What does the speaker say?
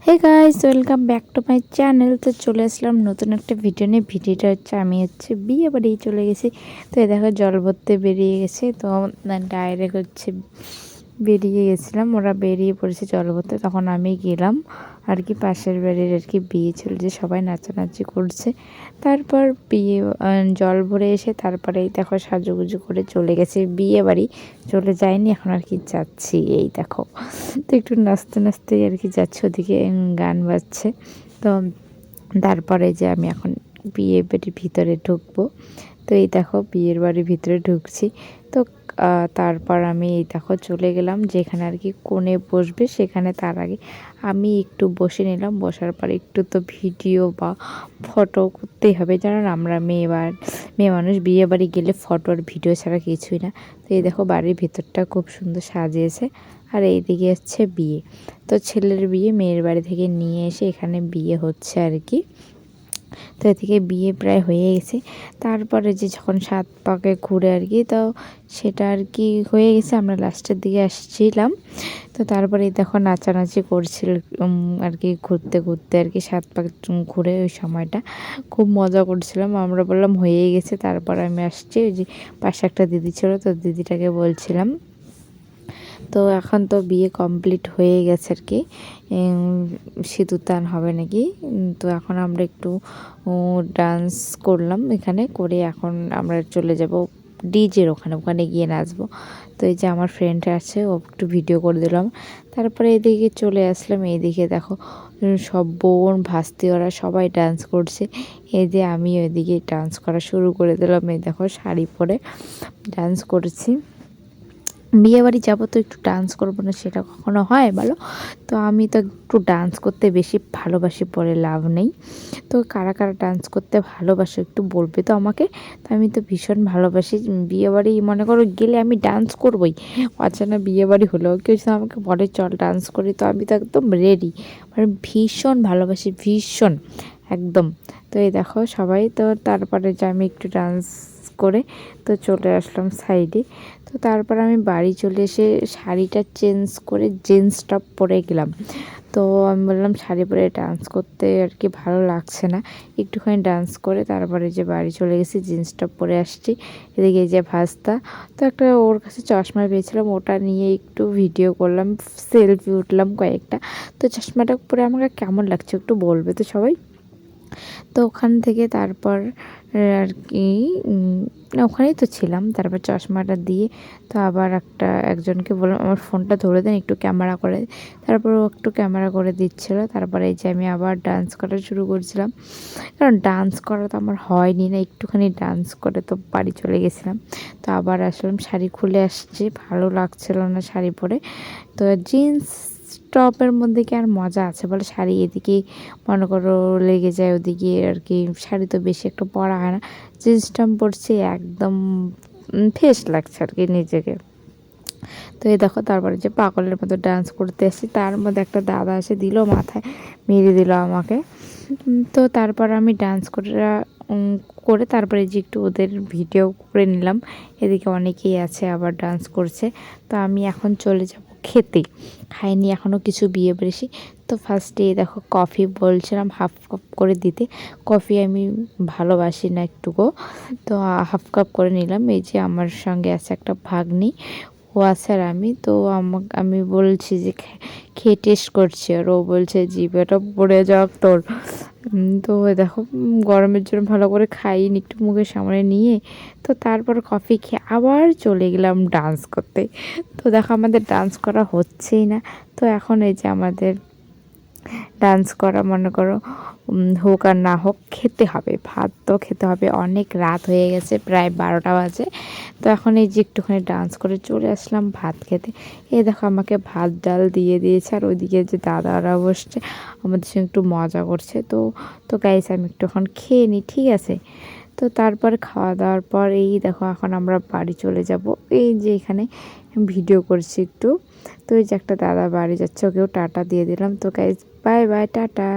Hey guys, welcome back to my channel. তো চলে আসলাম নতুন একটা ভিডিও নিয়ে। ভিডিওটা হচ্ছে আমি বিয়ে বাড়ি চলে গেছি। তো এই দেখো জল ভরতে বেরিয়ে গেছে। তো ডাইরেক্ট হচ্ছে বেরিয়ে গেছিলাম, ওরা বেরিয়ে পড়েছে জল ভরতে, তখন আমি গেলাম আর কি। পাশের বাড়ির আর কি বিয়ে ছিল, যে সবাই নাচানাচি করছে। তারপর বিয়ে জল ভরে এসে তারপরে এই দেখো সাজুগুজু করে চলে গেছে বিয়ে বাড়ি। চলে যায়নি, এখন আর কি যাচ্ছি। এই দেখো, তো একটু নাচতে নাচতে আর কি যাচ্ছে, ওদিকে গান বাজছে। তো তারপরে যে আমি এখন বিয়ে বাড়ির ভিতরে ঢুকবো। তো এই দেখো বিয়ের বাড়ির ভিতরে ঢুকছি। তো তারপর আমি এই দেখো চলে গেলাম যেখানে আর কি কোণে বসবে সেখানে। তার আগে আমি একটু বসে নিলাম। বসার পর একটু তো ভিডিও বা ফটো করতেই হবে, জানেন আমরা মেয়ে মানুষ বিয়ে বাড়ি গেলে ফটো আর ভিডিও ছাড়া কিছুই না। তো এই দেখো বাড়ির ভিতরটা খুব সুন্দর সাজিয়েছে। আর এইদিকে হচ্ছে বিয়ে। তো ছেলের বিয়ে মেয়ের বাড়ি থেকে নিয়ে এসে এখানে বিয়ে হচ্ছে আর কি। তো এদিকে বিয়ে প্রায় হয়ে গেছে। তারপরে যে যখন 7 পাকে ঘুরে আর কি, তো সেটা আর কি হয়ে গেছে, আমরা লাস্টের দিকে আসছিলাম। তো তারপরে দেখো নাচানাচি করছিল আর কি, ঘুরতে ঘুরতে আর কি 7 পাক ঘুরে। ওই সময়টা খুব মজা করছিলাম। আমরা বললাম হয়ে গেছে, তারপর আমি আসছি। ওই যে পাশে একটা দিদি ছিল, তো দিদিটাকে বলছিলাম। তো এখন তো বিয়ে কমপ্লিট হয়ে গেছে আর কি, সিঁদুরদান হবে নাকি। তো এখন আমরা একটু ডান্স করলাম এখানে করে, এখন আমরা চলে যাব ডিজের ওখানে গিয়ে নাচবো। তো এই যে আমার ফ্রেন্ড আছে, ও একটু ভিডিও করে দিলাম। তারপরে এদিকে চলে আসলাম। এইদিকে দেখো সব বোন ভাস্তি ওরা সবাই ডান্স করছে। এই যে আমি ওইদিকে ডান্স করা শুরু করে দিলাম। এই দেখো শাড়ি পরে ডান্স করছি। বিয়ে বাড়ি যাবো তো একটু ডান্স করবো না, সেটা কখনো হয় বলো? তো আমি তো একটু ডান্স করতে বেশি ভালোবাসি, পরে লাভ নেই। তো কারা কারা ডান্স করতে ভালোবাসো একটু বলবে তো আমাকে। তো আমি তো ভীষণ ভালোবাসি। বিয়ে বাড়ি মনে করো গেলে আমি ডান্স করবোই। অচেনা বিয়ে বাড়ি হলেও কেউ যদি আমাকে বলে চল ডান্স করি, তো আমি তো একদম রেডি। মানে ভীষণ ভালোবাসি, ভীষণ একদম। তো এই দেখো সবাই। তো তারপরে যে আমি একটু ডান্স করে তো চলে আসলাম সাইডে। তো তারপর আমি বাড়ি চলে এসে শাড়িটা চেঞ্জ করে জিন্স টপ পরে গেলাম। তো আমি বললাম শাড়ি পরে ডান্স করতে আর কি ভালো লাগছে না, একটুখানি ডান্স করে তারপরে যে বাড়ি চলে গেছি, জিন্স টপ পরে আসছি। এদিকে যে ভাস্তা, তো একটা ওর কাছে চশমা পেয়েছিলাম, ওটা নিয়ে একটু ভিডিও করলাম, সেলফি উঠলাম কয়েকটা। তো চশমাটা পরে আমাকে কেমন লাগছে একটু বলবে তো সবাই। তো ওখান থেকে তারপর আর কি ওখানেই তো ছিলাম। তারপর চশমাটা দিয়ে তো আবার একজনকে বললাম আমার ফোনটা ধরে দেন, একটু ক্যামেরা করে। তারপর ও একটু ক্যামেরা করে দিচ্ছিলো। তারপরে এই যে আমি আবার ডান্স করা শুরু করছিলাম, কারণ ডান্স করা তো আমার হয়নি না, একটুখানি ডান্স করে তো বাড়ি চলে গেছিলাম। তো আবার আসলাম, শাড়ি খুলে আসছে, ভালো লাগছিল না শাড়ি পরে। তো জিন্স টপের মধ্যে কি আর মজা আছে বলে? শাড়ি এদিকে মনে করো লেগে যায়, ওদিকে আর কি শাড়ি তো বেশি একটা পরা হয় না। জিন্স টপ পরছি একদম ফ্রেশ লাগছে আর কি নিজেকে। তো এই দেখো তারপরে যে পাগলের মতো ডান্স করতে এসেছি, তার মধ্যে একটা দাদা এসে দিল মাথায়, মেরে দিল আমাকে। তো তারপর আমি ডান্স করে তারপরে যে একটু ওদের ভিডিও করে নিলাম। এদিকে অনেকেই আছে আবার ডান্স করছে। তো আমি এখন চলে যাব খেতে, খাইনি এখনও কিছু বিয়ে বেশি। তো ফার্স্টে দেখো কফি বলছিলাম হাফ কাপ করে দিতে। কফি আমি ভালোবাসি না একটুকু, তো হাফ কাপ করে নিলাম। এই যে আমার সঙ্গে আছে একটা ভাগ্নি, ও আছে আর আমি। তো আমি বলছি যে খেয়ে টেস্ট করছি, আর ও বলছে জিভেটা পড়ে যাক তোর। তো দেখো গরমের জন্য ভালো করে খাইনি, একটু মুখের সামনে নিয়ে তো তারপর কফি খেয়ে আবার চলে গেলাম ডান্স করতে। তো দেখো আমাদের ডান্স করা হচ্ছেই না। তো এখন এই যে আমাদের ডান্স করা মনে করো হোক আর না হোক খেতে হবে, ভাত তো খেতে হবে। অনেক রাত হয়ে গেছে, প্রায় 12টা বাজে। তো এখন এই যে একটুখানি ডান্স করে চলে আসলাম ভাত খেতে। এই দেখো আমাকে ভাত ডাল দিয়ে দিয়েছে, আর ওইদিকে যে দাদারা বসছে আমাদের সঙ্গে একটু মজা করছে। তো গাইস আমি একটু এখন খেয়ে নিই, ঠিক আছে? তো তারপর খাওয়া দাওয়ার পর এই দেখো এখন আমরা বাড়ি চলে যাব। এই যে এখানে ভিডিও করছি একটু। তো এই যে একটা দাদা বাড়ি যাচ্ছে, ওকেও টাটা দিয়ে দিলাম। তো গাইস বাই বাই, টাটা।